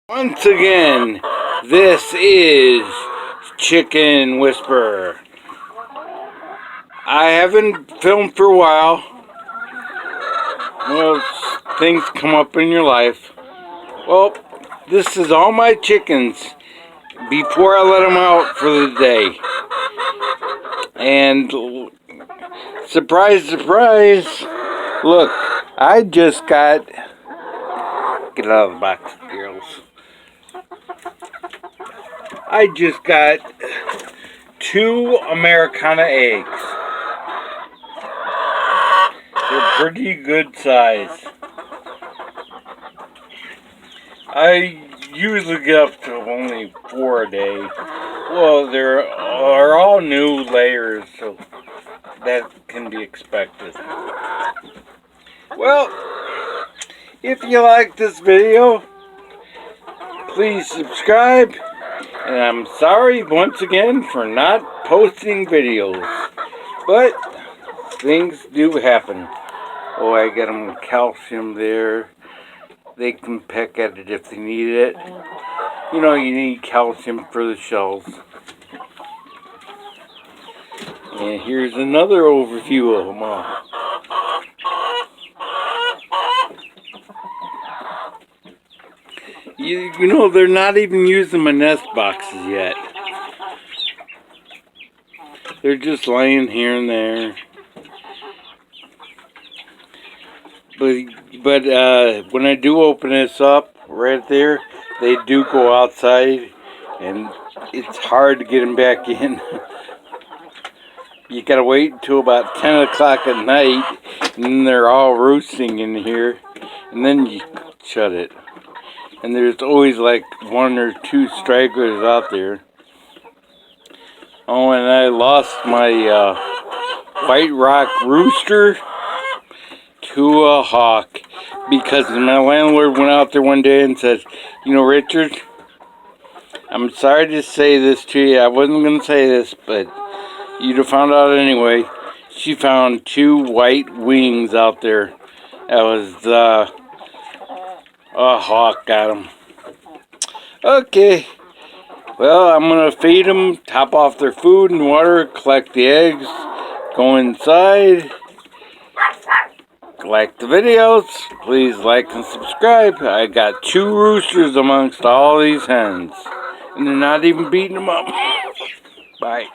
Once again, this is Chicken Whisperer. I haven't filmed for a while. Well, things come up in your life. Well, this is all my chickens before I let them out for the day. And surprise, surprise, look, I just got... Get out of the box, girls. I just got 2 Americana eggs. They're pretty good size. I usually get up to only 4 a day. Well, they're all new layers, so that can be expected. Well, if you like this video, please subscribe. And I'm sorry once again for not posting videos, but things do happen. Oh, I got them calcium there. They can peck at it if they need it. You know, you need calcium for the shells. And here's another overview of them all. You know, they're not even using my nest boxes yet. They're just laying here and there. But when I do open this up, right there, they do go outside, and it's hard to get them back in. You gotta wait until about 10 o'clock at night, and then they're all roosting in here, and then you shut it. And there's always like 1 or 2 stragglers out there. Oh, and I lost my White Rock rooster to a hawk, because my landlord went out there one day and said, you know, Richard, I'm sorry to say this to you. I wasn't going to say this, but you'd have found out anyway. She found 2 white wings out there. That was a hawk got them. Okay. Well, I'm going to feed them, top off their food and water, collect the eggs, go inside. Like the videos, please like and subscribe. I got 2 roosters amongst all these hens, and they're not even beating them up. Bye.